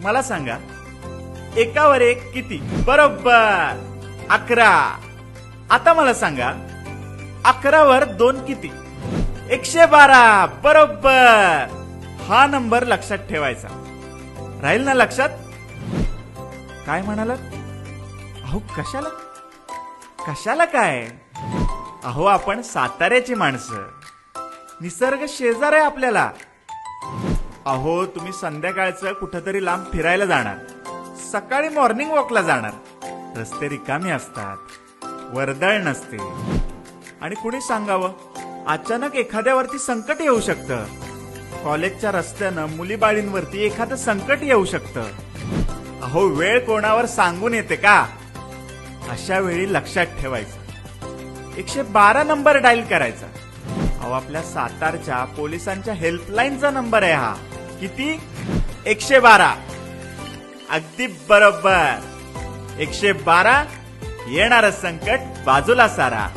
मला सांगा, एकावर एक किती? बरोबर 11. आता मला सांगा, 11वर 2 किती? 112. बरोबर. हा नंबर लक्षात ठेवायचा. राहील ना लक्षात? काय म्हणालात? अहो कशाला कशाला काय? अहो आपण साताऱ्याची माणसं, निसर्ग शेजार आहे आपल्याला. अहो तुम्ही संध्याकाळचं कुठंतरी लांब फिरायला जाणार, सकाळी मॉर्निंग वॉकला जाणार, रस्ते रिकामी असतात, वर्दळ नसते, आणि कुणी सांगावं अचानक एखाद्यावरती संकट येऊ शकतं. कॉलेजच्या रस्त्यानं मुलीबाळींवरती एखादं संकट येऊ शकतं. अहो वेळ कोणावर सांगून येते का? अशा वेळी लक्षात ठेवायचं, 112 नंबर डायल करायचा. अहो आपल्या सातारच्या पोलिसांच्या हेल्पलाईनचा नंबर आहे हा. किती? 112. अगदी बरोबर. 112. येणारं संकट बाजूला सारा.